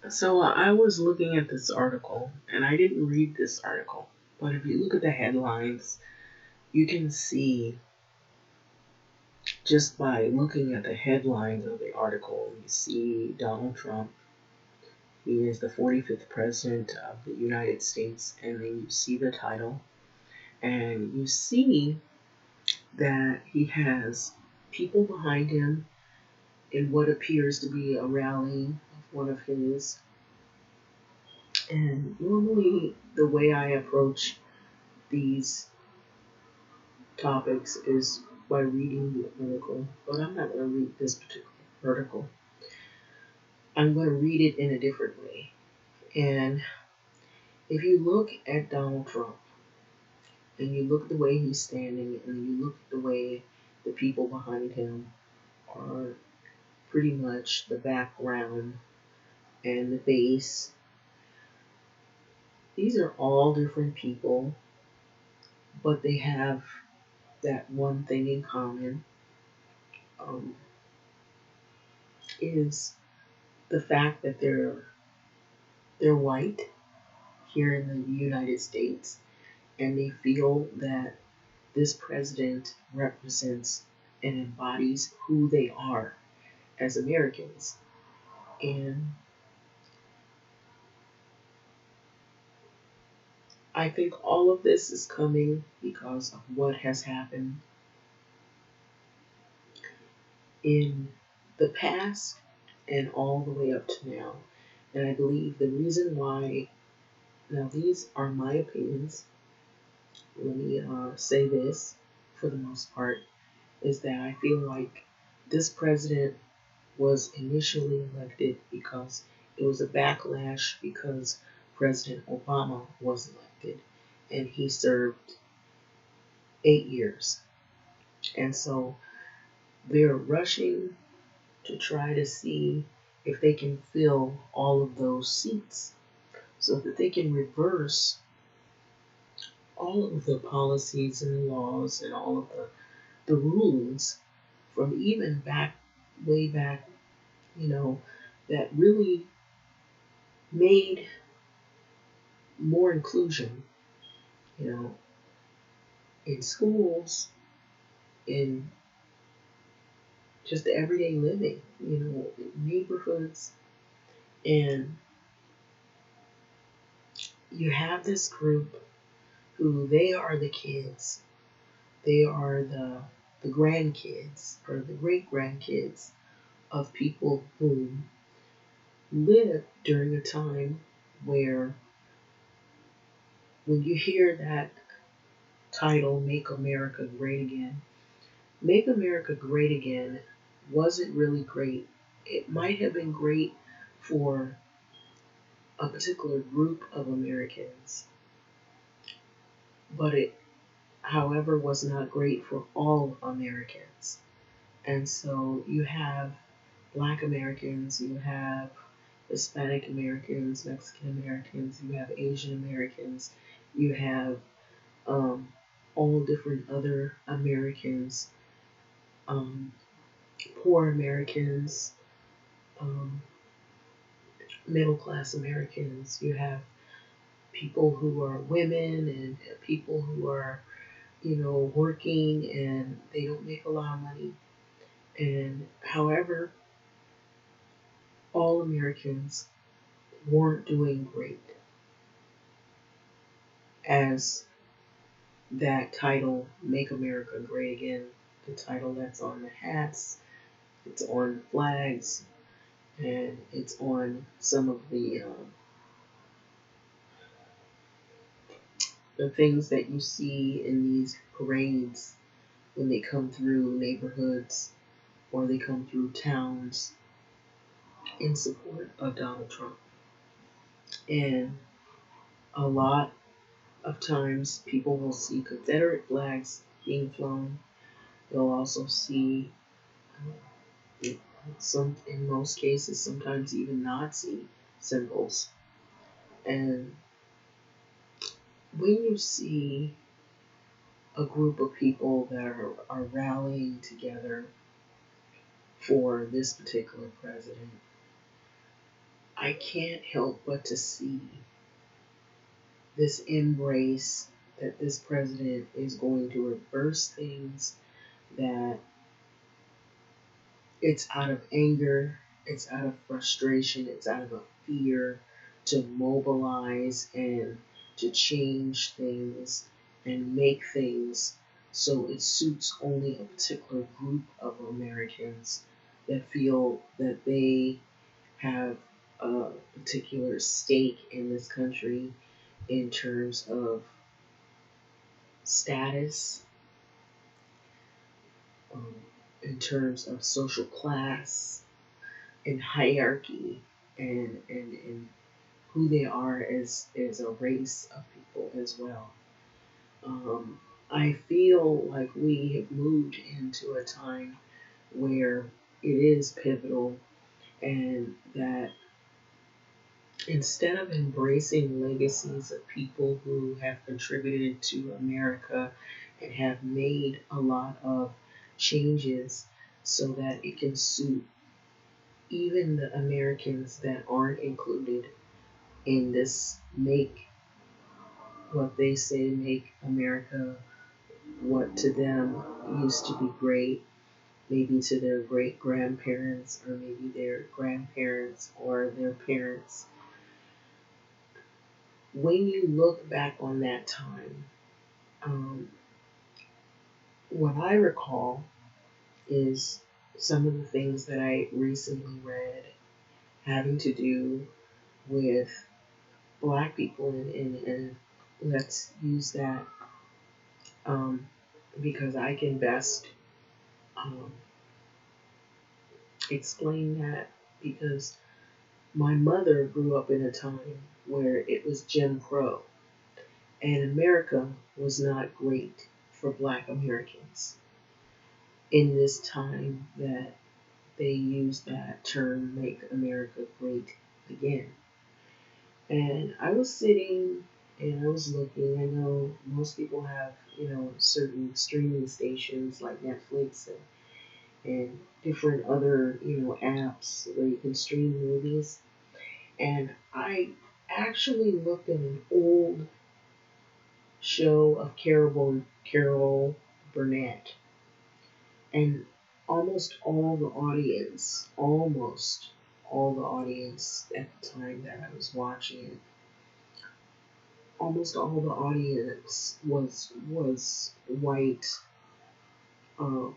So I was looking at this article, and I didn't read this article, but if you look at the headlines, you can see just by looking at the headlines of the article, you see Donald Trump. He is the 45th president of the United States, and then you see the title, and you see that he has people behind him in what appears to be a rally of one of his. And normally, the way I approach these topics is by reading the article, but I'm not going to read this particular article. I'm going to read it in a different way. And if you look at Donald Trump and you look at the way he's standing and you look at the way the people behind him are pretty much the background and the base, these are all different people, but they have that one thing in common, um, is the fact that they're white here in the United States, and they feel that this president represents and embodies who they are as Americans. And I think all of this is coming because of what has happened in the past and all the way up to now. And I believe the reason why, now these are my opinions, let me say this for the most part, is that I feel like this president was initially elected because it was a backlash because President Obama was elected and he served 8 years. And so they're rushing to try to see if they can fill all of those seats so that they can reverse all of the policies and laws and all of the rulings from even back, way back, you know, that really made more inclusion, you know, in schools, in just everyday living, in neighborhoods. And you have this group who they are the kids, they are the grandkids or the great grandkids of people who lived during a time where when you hear that title, Make America Great Again, Make America Great Again wasn't really great. It might have been great for a particular group of Americans, but it, however, was not great for all Americans. And so you have Black Americans, you have Hispanic Americans, Mexican Americans, you have Asian Americans, you have um, all different other Americans, um, poor Americans, um, middle class Americans. You have people who are women and people who are, working and they don't make a lot of money. And however, all Americans weren't doing great as that title, Make America Great Again, the title that's on the hats, it's on flags, and it's on some of the things that you see in these parades when they come through neighborhoods or they come through towns in support of Donald Trump. And a lot of times people will see Confederate flags being flown. They'll also see some, in most cases, sometimes even Nazi symbols. And when you see a group of people that are rallying together for this particular president, I can't help but to see this embrace that this president is going to reverse things, that it's out of anger, it's out of frustration, it's out of a fear to mobilize and to change things and make things so it suits only a particular group of Americans that feel that they have a particular stake in this country in terms of status, um, in terms of social class, and hierarchy, and who they are as a race of people as well. Um, I feel like we have moved into a time where it is pivotal, and that instead of embracing legacies of people who have contributed to America and have made a lot of changes so that it can suit even the Americans that aren't included in this make what they say make America what to them used to be great, maybe to their great grandparents or maybe their grandparents or their parents. When you look back on that time, um, what I recall is some of the things that I recently read having to do with Black people, and let's use that um, because I can best um, explain that, because my mother grew up in a time where it was Jim Crow, and America was not great for Black Americans in this time that they used that term, make America great again. And I was sitting and I was looking. I know most people have, certain streaming stations like Netflix and different other, apps where you can stream movies. And I actually looked at an old show of Carol Burnett, and almost all the audience at the time that I was watching it, almost all the audience was white, um,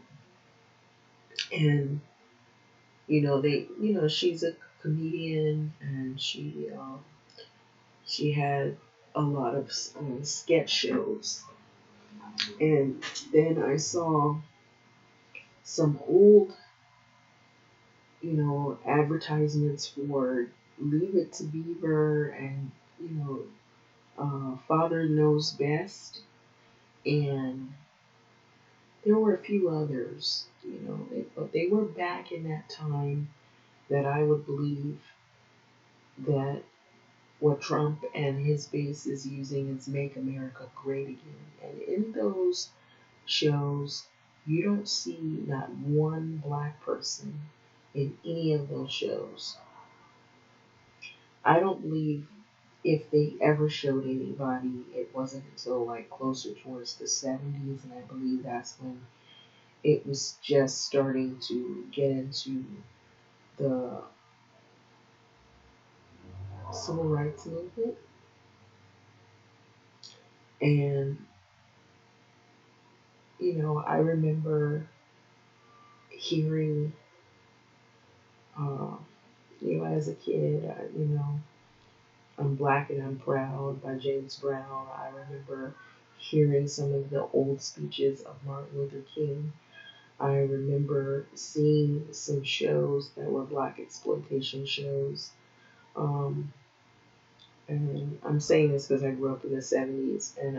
and she's a comedian, and she had a lot of sketch shows, and then I saw some old advertisements for Leave It to Beaver and Father Knows Best, and there were a few others, but they were back in that time that I would believe that what Trump and his base is using is Make America Great Again. And in those shows, you don't see not one Black person in any of those shows. I don't believe if they ever showed anybody, it wasn't until like closer towards the 70s, and I believe that's when it was just starting to get into the civil rights movement. And, I remember hearing, uh, as a kid, I'm Black and I'm Proud by James Brown. I remember hearing some of the old speeches of Martin Luther King. I remember seeing some shows that were Black exploitation shows. Um, and I'm saying this because I grew up in the 70s, and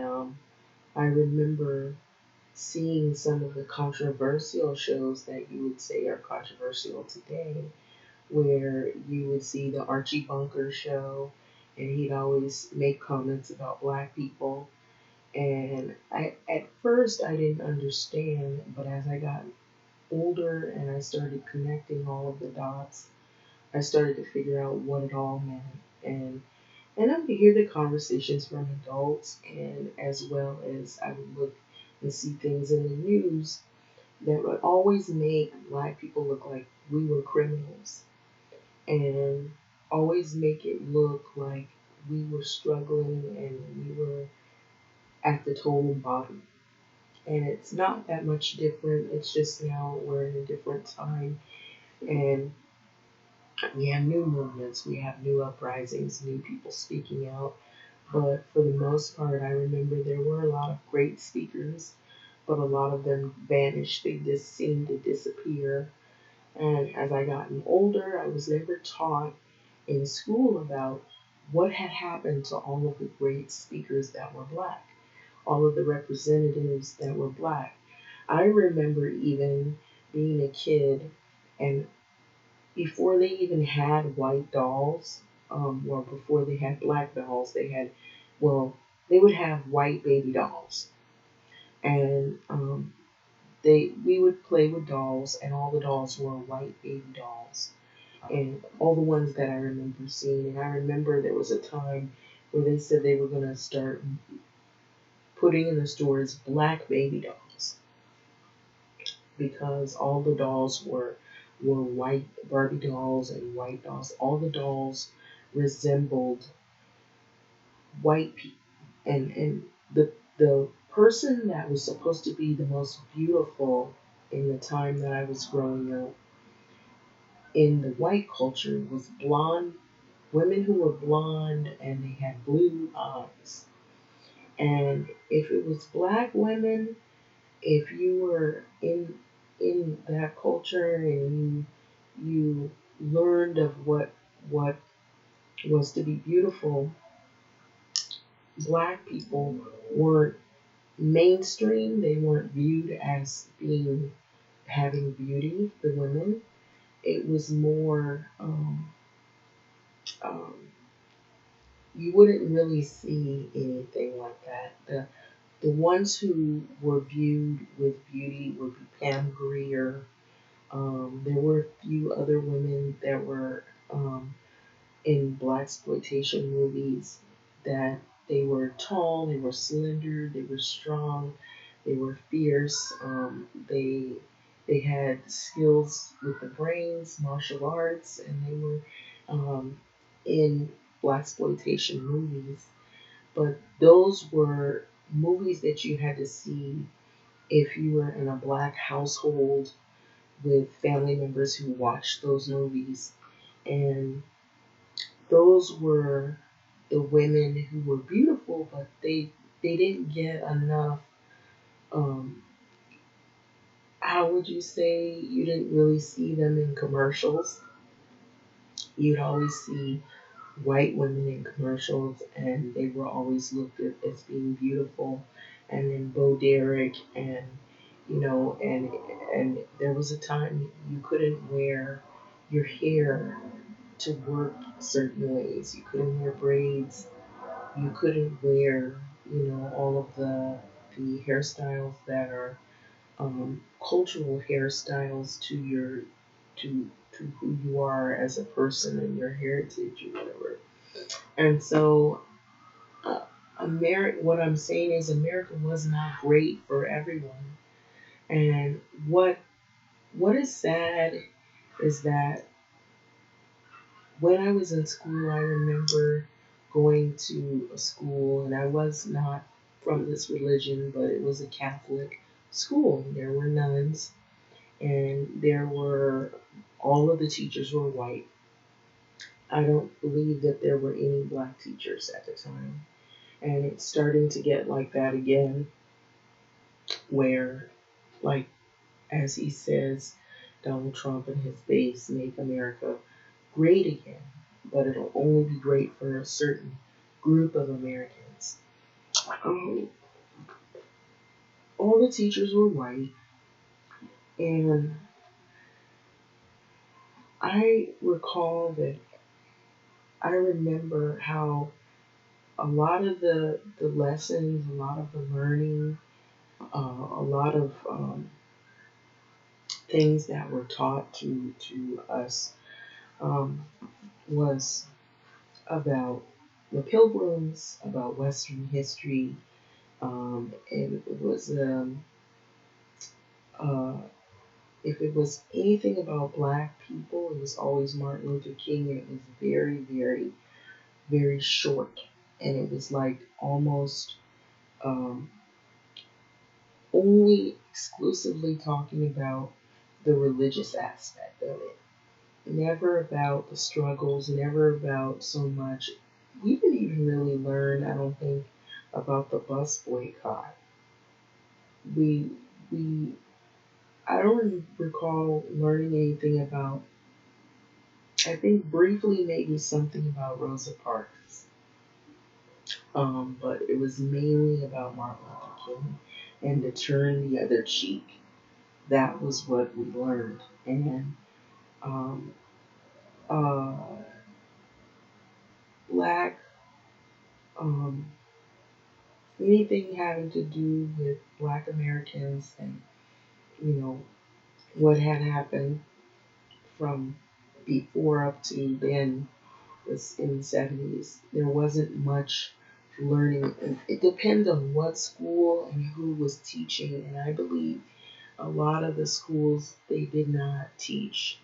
I remember seeing some of the controversial shows that you would say are controversial today, where you would see the Archie Bunker show, and he'd always make comments about Black people. And at first I didn't understand, but as I got older and I started connecting all of the dots, I started to figure out what it all meant. And I would hear the conversations from adults, and as well as I would look and see things in the news that would always make black people look like we were criminals, and always make it look like we were struggling and we were at the total bottom. And it's not that much different. It's just now we're in a different time, and we have new movements, we have new uprisings, new people speaking out. But for the most part, I remember there were a lot of great speakers, but a lot of them vanished. They just seemed to disappear. And as I gotten older, I was never taught in school about what had happened to all of the great speakers that were black, all of the representatives that were black. I remember even being a kid, and before they even had white dolls, or before they had black dolls, well, they would have white baby dolls, and we would play with dolls, and all the dolls were white baby dolls, and all the ones that I remember seeing. And I remember there was a time where they said they were gonna start putting in the stores black baby dolls because all the dolls were white Barbie dolls and white dolls. All the dolls resembled white people, and the person that was supposed to be the most beautiful in the time that I was growing up in the white culture was blonde women who were blonde and they had blue eyes. And if it was black women, if you were in that culture and you learned of what was to be beautiful, black people weren't mainstream. They weren't viewed as being having beauty. The women, it was more. Um, you wouldn't really see anything like that. The ones who were viewed with beauty would be Pam Grier. There were a few other women that were in black exploitation movies that they were tall, they were slender, they were strong, they were fierce. They had skills with the brains, martial arts, and they were in black exploitation movies. But those were movies that you had to see if you were in a black household with family members who watched those movies. And those were the women who were beautiful, but they didn't get enough. Um, how would you say you didn't really see them in commercials? You'd always see white women in commercials, and they were always looked at as being beautiful. And then Bo Derek, and and there was a time you couldn't wear your hair to work certain ways. You couldn't wear braids. You couldn't wear, all of the hairstyles that are cultural hairstyles to who you are as a person and your heritage or whatever. And so, what I'm saying is America was not great for everyone. And what is sad is that when I was in school, I remember going to a school, and I was not from this religion, but it was a Catholic school. There were nuns, and all of the teachers were white. I don't believe that there were any black teachers at the time. And it's starting to get like that again, where, like, as he says, Donald Trump and his base make America great again, but it'll only be great for a certain group of Americans. Um, all the teachers were white, and I remember how a lot of the lessons, a lot of the learning, a lot of things that were taught to us um, was about the Pilgrims, about Western history. It was uh, if it was anything about Black people, it was always Martin Luther King. And it was very, very, very short, and it was like almost um, only exclusively talking about the religious aspect of it. Never about the struggles, never about so much. We didn't even really learn, I don't think, about the bus boycott. We we I don't recall learning anything about. I think briefly maybe something about Rosa Parks, but it was mainly about Martin Luther King and to turn the other cheek. That was what we learned, and um, uh, Black um, anything having to do with Black Americans and you know what had happened from before up to then was in the 70s. There wasn't much learning. It depends on what school and who was teaching, and I believe a lot of the schools they did not teach.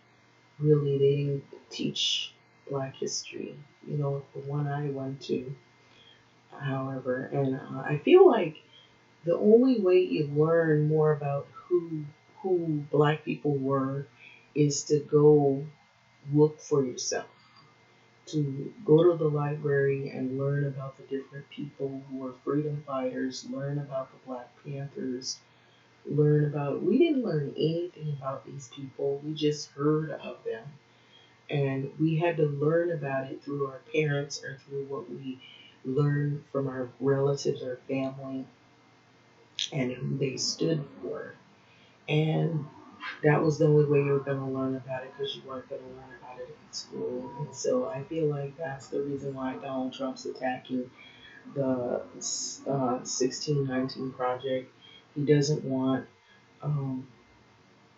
Really, they didn't teach Black history. The one I went to, however, and I feel like the only way you learn more about who Black people were is to go look for yourself, to go to the library and learn about the different people who were freedom fighters, learn about the Black Panthers, we didn't learn anything about these people, we just heard of them. And we had to learn about it through our parents or through what we learned from our relatives or family and who they stood for. And that was the only way you were going to learn about it because you weren't going to learn about it in school. And so I feel like that's the reason why Donald Trump's attacking the 1619 project. He doesn't want um,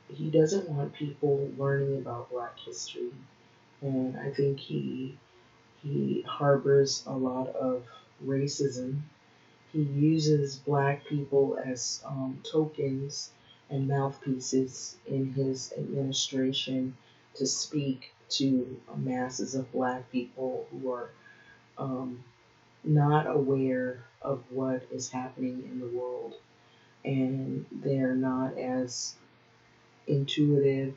he doesn't want people learning about Black history, and I think he harbors a lot of racism. He uses Black people as tokens and mouthpieces in his administration to speak to masses of Black people who are um, not aware of what is happening in the world, and they're not as intuitive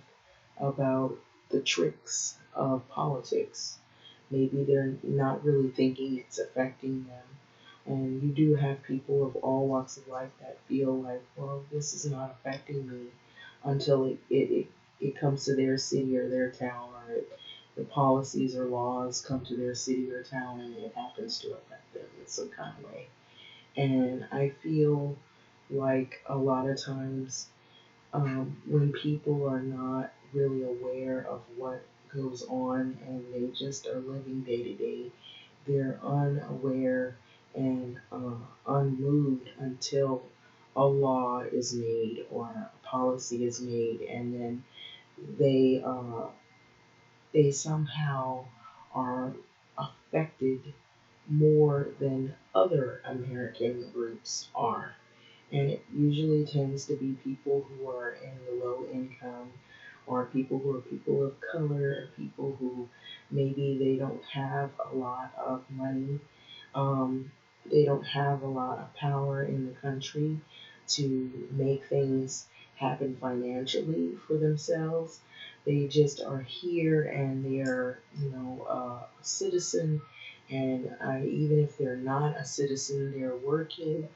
about the tricks of politics. Maybe they're not really thinking it's affecting them. And you do have people of all walks of life that feel like, well, this is not affecting me until it comes to their city or their town, or the policies or laws come to their city or town and it happens to affect them in some kind of way. And I feel like a lot of times when people are not really aware of what goes on and they just are living day to day, they're unaware and unmoved until a law is made or a policy is made, and then they they somehow are affected more than other American groups are. And it usually tends to be people who are in the low income, or people who are people of color, or people who maybe they don't have a lot of money. Um, they don't have a lot of power in the country to make things happen financially for themselves. They just are here and they're, a citizen. And even if they're not a citizen, they're working,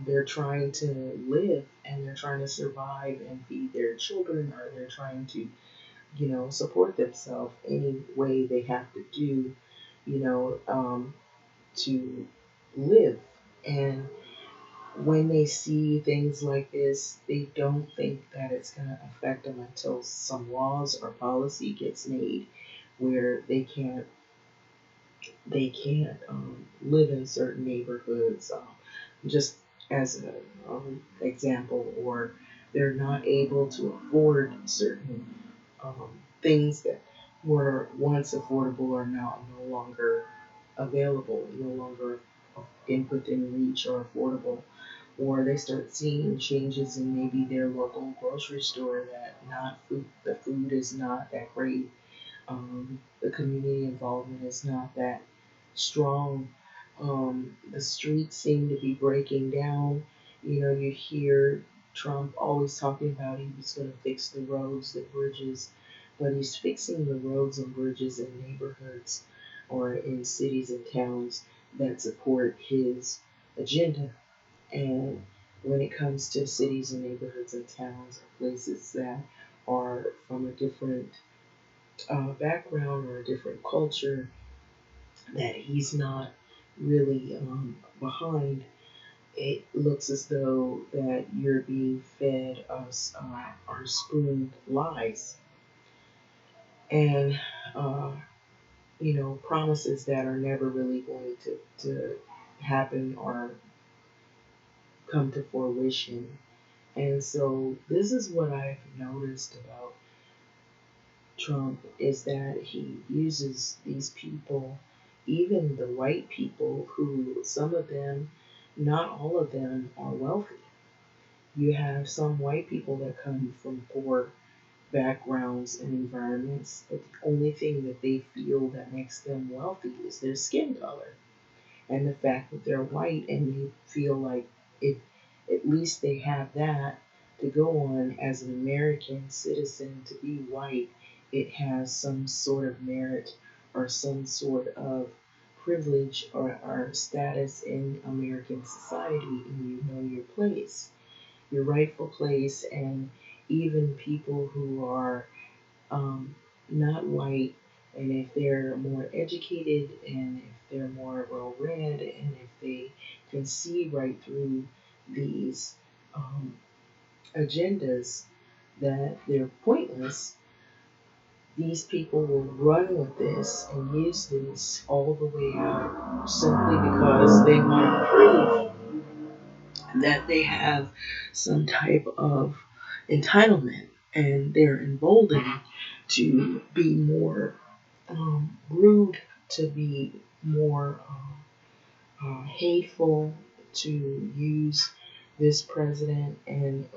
they're trying to live and they're trying to survive and feed their children, or they're trying to, support themselves any way they have to do, you know, um, to live. And when they see things like this, they don't think that it's going to affect them until some laws or policy gets made where they can't live in certain neighborhoods, just as an example, or they're not able to afford certain things that were once affordable are now no longer available, no longer within reach or affordable, or they start seeing changes in maybe their local grocery store that not food, the food is not that great, the community involvement is not that strong. The streets seem to be breaking down. You know, you hear Trump always talking about he was going to fix the roads, the bridges, but he's fixing the roads and bridges in neighborhoods or in cities and towns that support his agenda. And when it comes to cities and neighborhoods and towns or places that are from a different background or a different culture that he's not really behind, it looks as though that you're being fed us or spooned lies and uh, promises that are never really going to happen or come to fruition. And so this is what I've noticed about Trump is that he uses these people, even the white people, who some of them, not all of them, are wealthy. You have some white people that come from poor backgrounds and environments, but the only thing that they feel that makes them wealthy is their skin color and the fact that they're white, and you feel like if at least they have that to go on as an American citizen to be white, it has some sort of merit or some sort of privilege or status in American society, and you know your place, your rightful place, and even people who are um, not white, and if they're more educated, and if they're more well read, and if they can see right through these um, agendas that they're pointless, these people will run with this and use this all the way out simply because they want to prove that they have some type of entitlement, and they're emboldened to be more rude, to be more hateful, to use this president and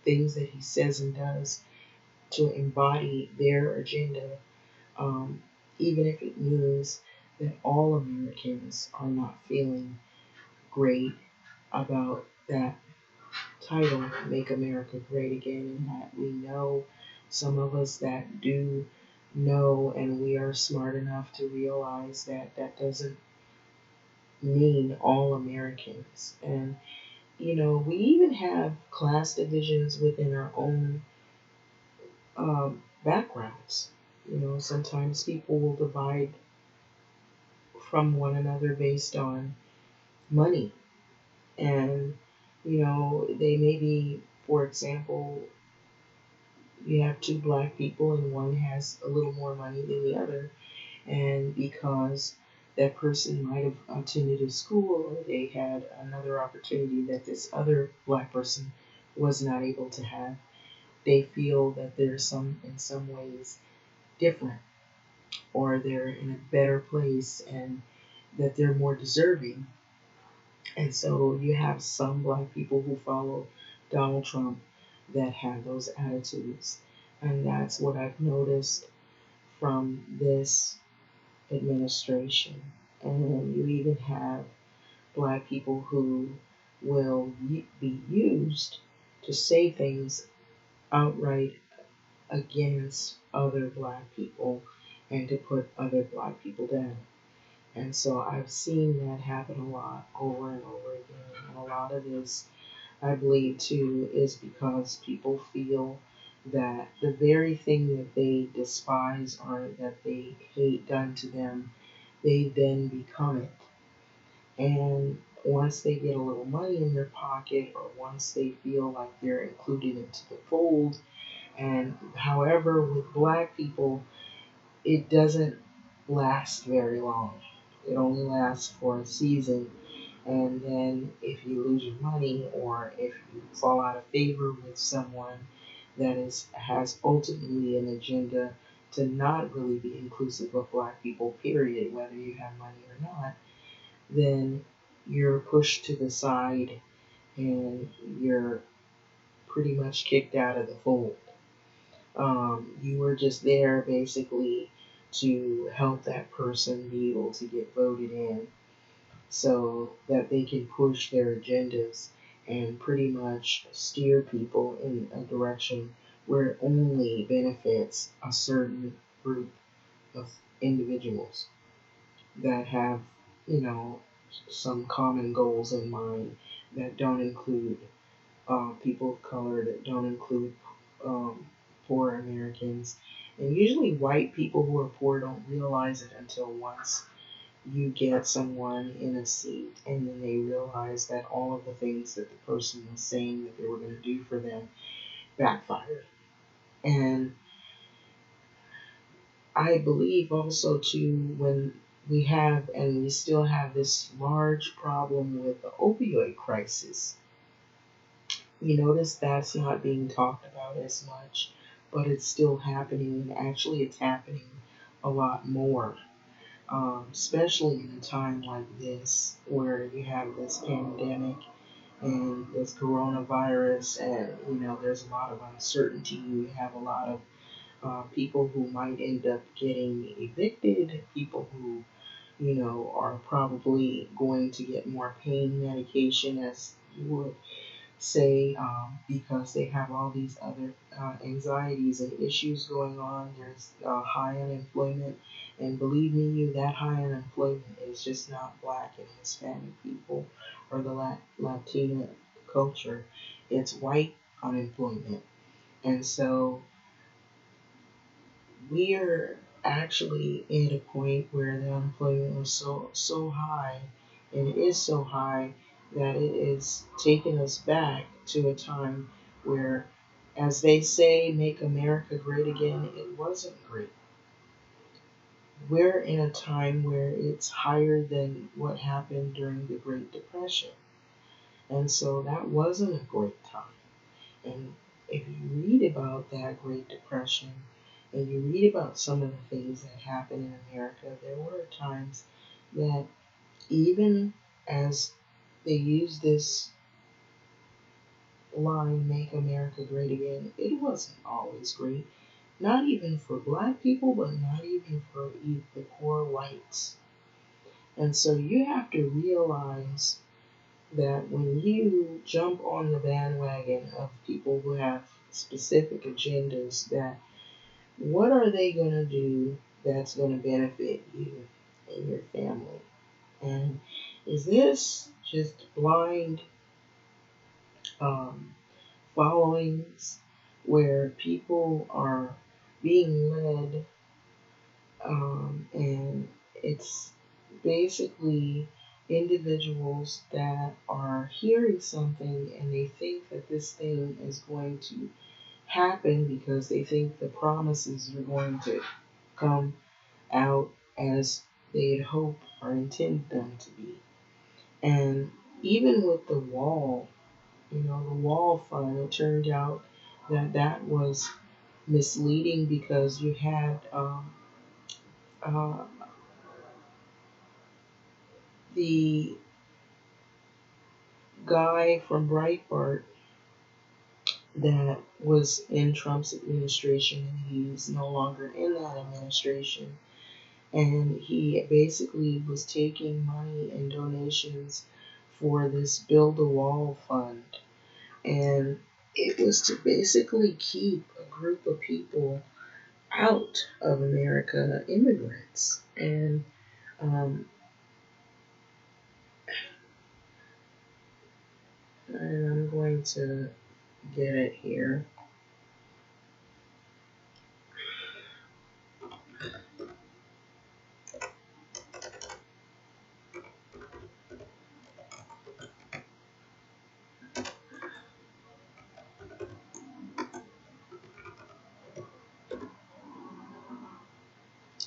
things that he says and does to embody their agenda, um, even if it means that all Americans are not feeling great about that title, Make America Great Again, and that we know some of us that do know, and we are smart enough to realize that that doesn't mean all Americans. And, we even have class divisions within our own backgrounds. Sometimes people will divide from one another based on money. And, they may be, for example, you have two black people and one has a little more money than the other, and because that person might have attended a school or they had another opportunity that this other black person was not able to have, they feel that they're in some ways different, or they're in a better place, and that they're more deserving. And so you have some black people who follow Donald Trump that have those attitudes. And that's what I've noticed from this administration. And you even have black people who will be used to say things outright against other black people and to put other black people down. And so I've seen that happen a lot over and over again. And a lot of this, I believe, too, is because people feel that the very thing that they despise or that they hate done to them, they then become it. And once they get a little money in their pocket, or once they feel like they're included into the fold, and however, with black people, it doesn't last very long. It only lasts for a season, and then if you lose your money or if you fall out of favor with someone that has ultimately an agenda to not really be inclusive of black people, period, whether you have money or not, then you're pushed to the side and you're pretty much kicked out of the fold. You were just there basically to help that person be able to get voted in so that they can push their agendas and pretty much steer people in a direction where it only benefits a certain group of individuals that have, you know, some common goals in mind that don't include people of color, that don't include um, poor Americans. And usually, white people who are poor don't realize it until once you get someone in a seat and then they realize that all of the things that the person was saying that they were going to do for them backfired. And I believe also too when we have and we still have this large problem with the opioid crisis. You notice that's not being talked about as much, but it's still happening, and actually it's happening a lot more, especially in a time like this where you have this pandemic and this coronavirus, and there's a lot of uncertainty. You have a lot of people who might end up getting evicted, people who are probably going to get more pain medication, as you would say, because they have all these other anxieties and issues going on. There's high unemployment, and believe me, that high unemployment is just not black and Hispanic people or the Latina culture. It's white unemployment, and so we're actually at a point where the unemployment was so high, and it is so high that it is taking us back to a time where, as they say, make America great again. It wasn't great. We're in a time where it's higher than what happened during the Great Depression, and so that wasn't a great time. And if you read about that Great Depression and you read about some of the things that happened in America, there were times that even as they used this line, make America great again, it wasn't always great. Not even for black people, but not even for the poor whites. And so you have to realize that when you jump on the bandwagon of people who have specific agendas, that what are they going to do that's going to benefit you and your family? And is this just blind um, followings where people are being led, and it's basically individuals that are hearing something and they think that this thing is going to happen because they think the promises are going to come out as they had hoped or intended them to be. And even with the wall, the wall fund, it turned out that that was misleading because you had uh, the guy from Breitbart that was in Trump's administration, and he's no longer in that administration. And he basically was taking money and donations for this Build a Wall fund. And it was to basically keep a group of people out of America, immigrants. Um, and I'm going to get it here.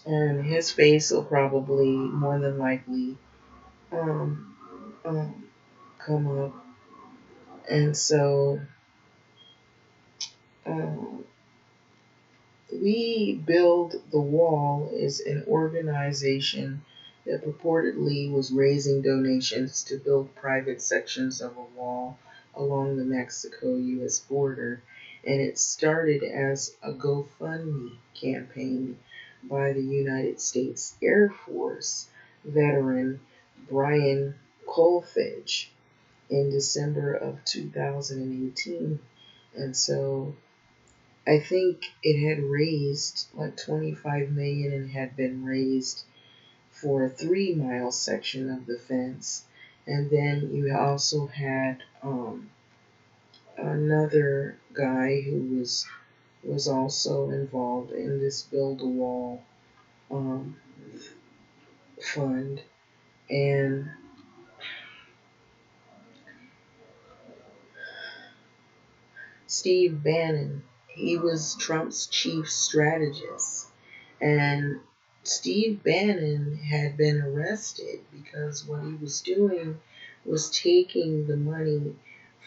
And his face will probably, more than likely, um, um, come up. And so, um, We Build the Wall is an organization that purportedly was raising donations to build private sections of a wall along the Mexico US border, and it started as a GoFundMe campaign by the United States Air Force veteran Brian Kolfage in December of 2018. And so I think it had raised like 25 million and had been raised for a 3 mile section of the fence. And then you also had another guy who was also involved in this Build a Wall um, fund. And Steve Bannon, he was Trump's chief strategist. And Steve Bannon had been arrested because what he was doing was taking the money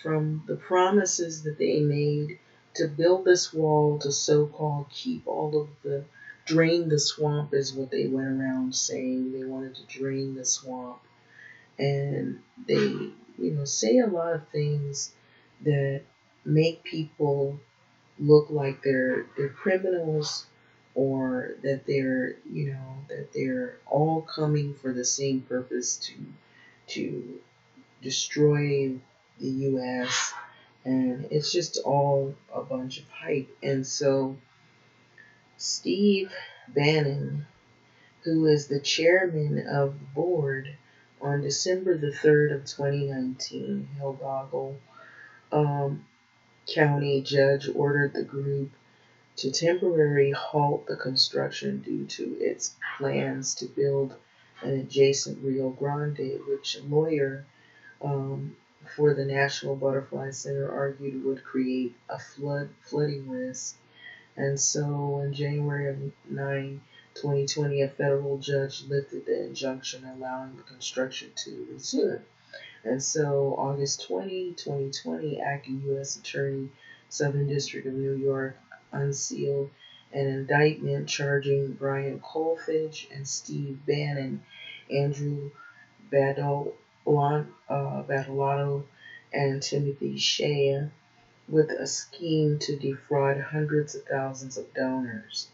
from the promises that they made to build this wall to so-called keep all of the drain the swamp is what they went around saying. They wanted to drain the swamp. And they, say a lot of things that make people look like they're criminals, or that they're all coming for the same purpose to destroy the US, and it's just all a bunch of hype. And so Steve Bannon, who is the chairman of the board, on December the 3rd of 2019, Hidalgo County judge ordered the group to temporarily halt the construction due to its plans to build an adjacent Rio Grande, which a lawyer for the National Butterfly Center argued would create a flooding risk. And so in January of 2020, a federal judge lifted the injunction allowing the construction to resume. And so August 2020, acting U.S. Attorney, Southern District of New York, unsealed an indictment charging Brian Kolfage and Steve Bannon, Andrew Badolato, and Timothy Shea with a scheme to defraud hundreds of thousands of donors.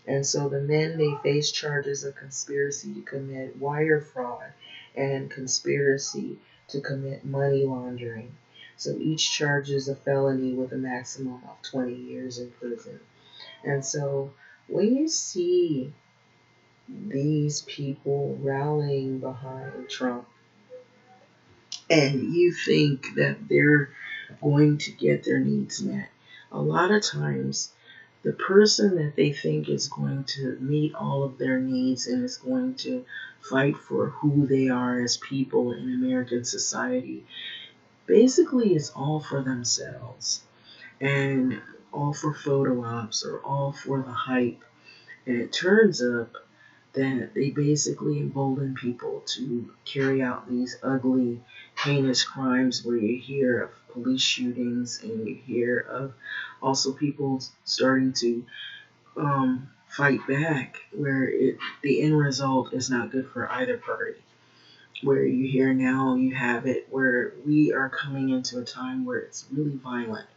And so the men, they face charges of conspiracy to commit wire fraud and conspiracy to commit money laundering. So each charge is a felony with a maximum of 20 years in prison. And so when you see these people rallying behind Trump and you think that they're going to get their needs met, a lot of times the person that they think is going to meet all of their needs and is going to fight for who they are as people in American society basically is all for themselves and all for photo ops or all for the hype. And it turns up that they basically embolden people to carry out these ugly, heinous crimes where you hear of police shootings and you hear of also people starting to fight back, where the end result is not good for either party. Where you hear now, you have it where we are coming into a time where it's really violent.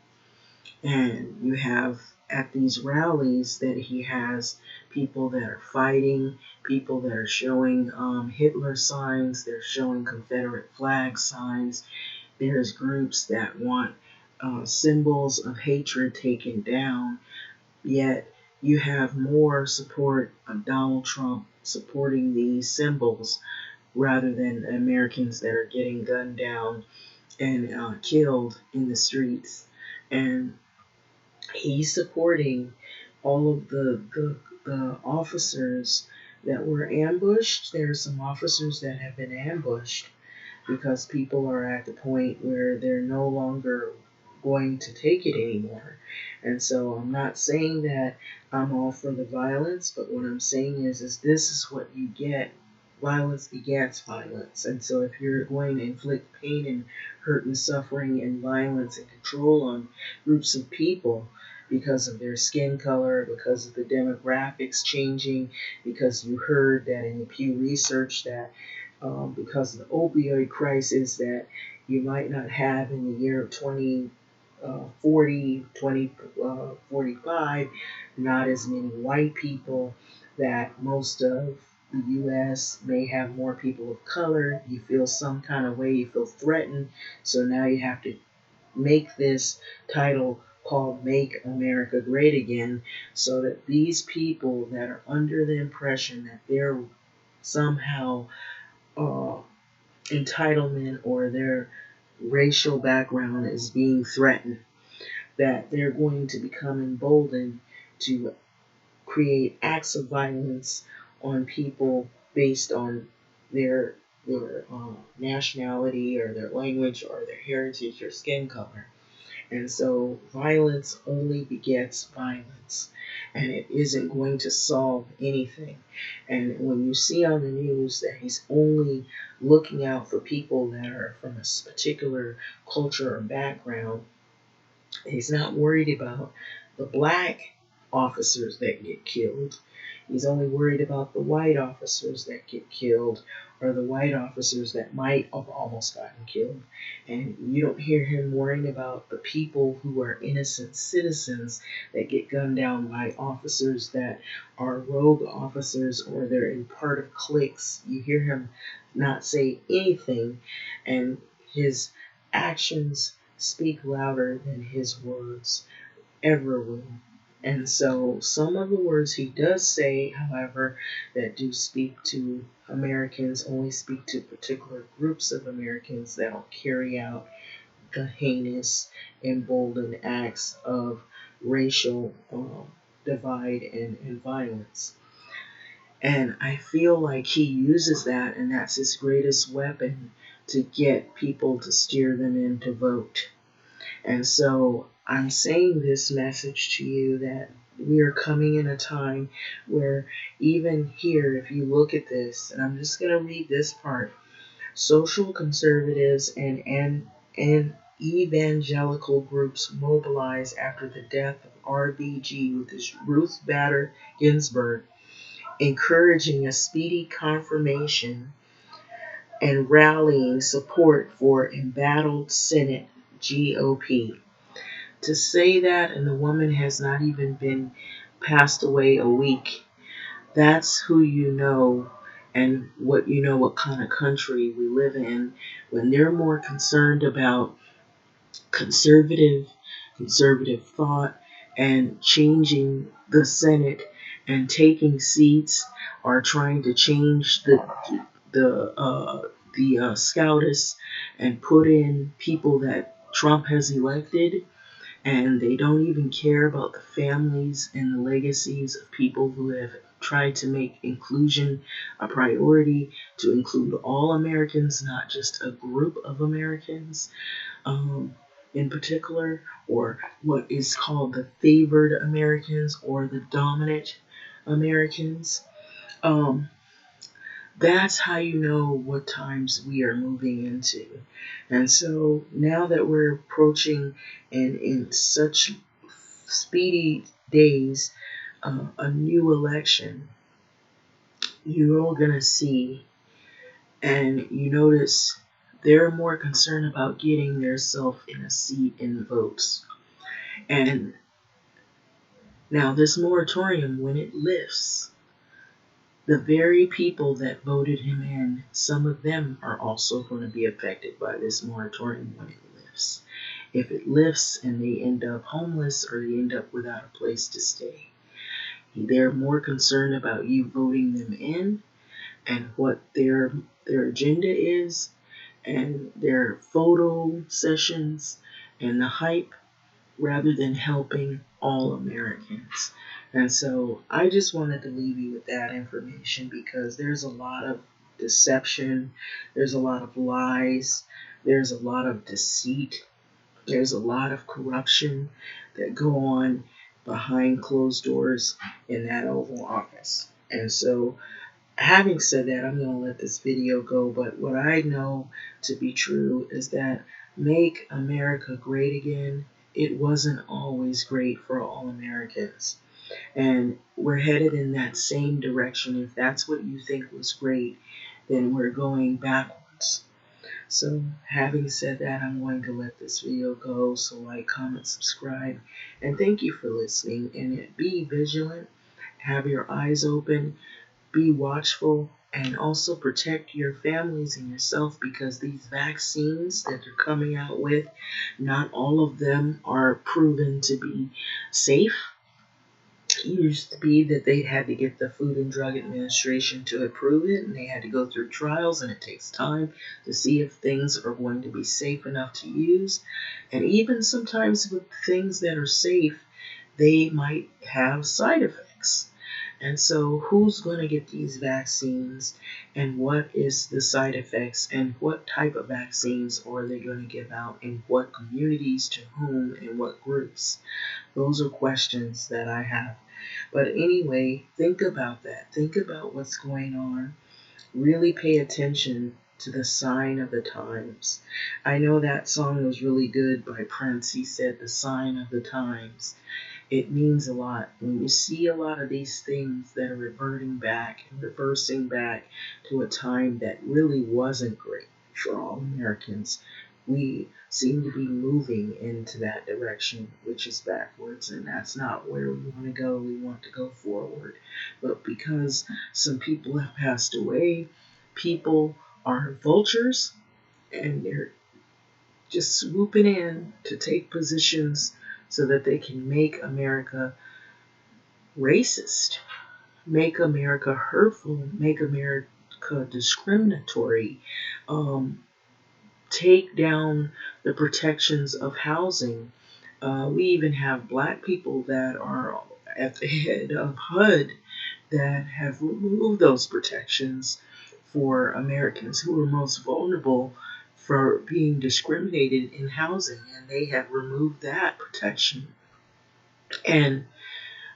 And you have at these rallies that he has people that are fighting, people that are showing Hitler signs, they're showing Confederate flag signs. There's groups that want symbols of hatred taken down, yet you have more support of Donald Trump supporting these symbols rather than Americans that are getting gunned down and killed in the streets. And he's supporting all of the officers that were ambushed. There are some officers that have been ambushed because people are at the point where they're no longer going to take it anymore. And so I'm not saying that I'm all for the violence, but what I'm saying is this is what you get. Violence begets violence. And so if you're going to inflict pain and hurt and suffering and violence and control on groups of people, because of their skin color, because of the demographics changing, because you heard that in the Pew Research that because of the opioid crisis that you might not have in the year of 2045, not as many white people, that most of the U.S. may have more people of color. You feel some kind of way, you feel threatened, so now you have to make this title called Make America Great Again, so that these people that are under the impression that they're somehow uh, entitlement or their racial background is being threatened, that they're going to become emboldened to create acts of violence on people based on their nationality or their language or their heritage or skin color. And so violence only begets violence, and it isn't going to solve anything. And when you see on the news that he's only looking out for people that are from a particular culture or background, he's not worried about the black officers that get killed. He's only worried about the white officers that get killed, or the white officers that might have almost gotten killed. And you don't hear him worrying about the people who are innocent citizens that get gunned down by officers that are rogue officers or they're in part of cliques. You hear him not say anything, and his actions speak louder than his words ever will. And so some of the words he does say, however, that do speak to Americans only speak to particular groups of Americans that will carry out the heinous, emboldened acts of racial divide and violence. And I feel like he uses that, and that's his greatest weapon to get people to steer them in to vote. And so I'm saying this message to you that we are coming in a time where even here, if you look at this, and I'm just going to read this part, social conservatives and evangelical groups mobilize after the death of RBG with his Ruth Bader Ginsburg, encouraging a speedy confirmation and rallying support for embattled Senate GOP. To say that, and the woman has not even been passed away a week, that's who you know, and what you know what kind of country we live in, when they're more concerned about conservative thought and changing the Senate and taking seats, or trying to change the SCOTUS and put in people that Trump has elected, and they don't even care about the families and the legacies of people who have tried to make inclusion a priority, to include all Americans, not just a group of Americans in particular, or what is called the favored Americans or the dominant Americans. Um, that's how you know what times we are moving into. And so now that we're approaching and in such speedy days a new election, you're all going to see, and you notice they're more concerned about getting themselves in a seat in votes. And now this moratorium, when it lifts, the very people that voted him in, some of them are also going to be affected by this moratorium when it lifts. If it lifts and they end up homeless or they end up without a place to stay, they're more concerned about you voting them in and what their agenda is and their photo sessions and the hype, rather than helping all Americans. And so I just wanted to leave you with that information, because there's a lot of deception, there's a lot of lies, there's a lot of deceit, there's a lot of corruption that go on behind closed doors in that Oval Office. And so, having said that, I'm going to let this video go, but what I know to be true is that Make America Great Again it wasn't always great for all Americans. And we're headed in that same direction. If that's what you think was great, then we're going backwards. So, having said that, I'm going to let this video go. So, like, comment, subscribe, and thank you for listening. And be vigilant, have your eyes open, be watchful, and also protect your families and yourself, because these vaccines that they're coming out with, not all of them are proven to be safe. It used to be that they had to get the Food and Drug Administration to approve it, and they had to go through trials, and it takes time to see if things are going to be safe enough to use. And even sometimes with things that are safe, they might have side effects. And so, who's going to get these vaccines, and what is the side effects, and what type of vaccines are they going to give out, in what communities, to whom, and what groups? Those are questions that I have. But anyway, think about that. Think about what's going on. Really pay attention to the sign of the times. I know that song was really good by Prince. He said the sign of the times. It means a lot. When you see a lot of these things that are reverting back and reversing back to a time that really wasn't great for all Americans, we seem to be moving into that direction, which is backwards, and that's not where we want to go. We want to go forward. But because some people have passed away, people are vultures, and they're just swooping in to take positions so that they can make America racist, make America hurtful, make America discriminatory, um, take down the protections of housing. We even have black people that are at the head of HUD that have removed those protections for Americans who are most vulnerable for being discriminated in housing, and they have removed that protection. And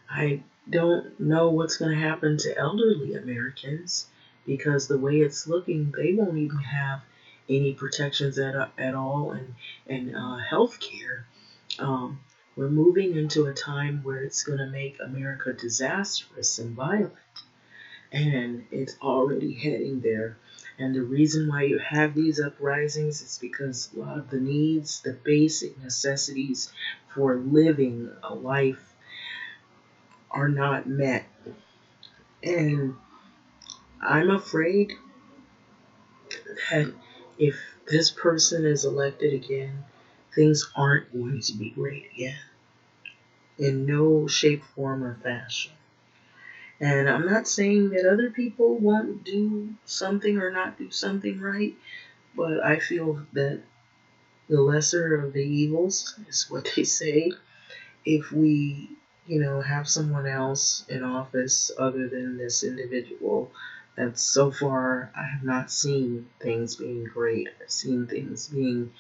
I don't know what's going to happen to elderly Americans, because the way it's looking, they won't even have any protections at all, and health care. We're moving into a time where it's going to make America disastrous and violent, and it's already heading there. And the reason why you have these uprisings is because a lot of the needs, the basic necessities for living a life, are not met. And I'm afraid that if this person is elected again, things aren't going to be great again, in no shape, form, or fashion. And I'm not saying that other people won't do something or not do something right, but I feel that the lesser of the evils is what they say. If we, have someone else in office other than this individual, and so far I have not seen things being great. I've seen things being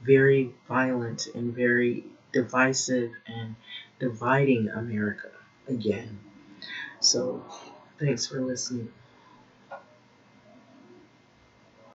very violent and very divisive and dividing America again. So, thanks for listening.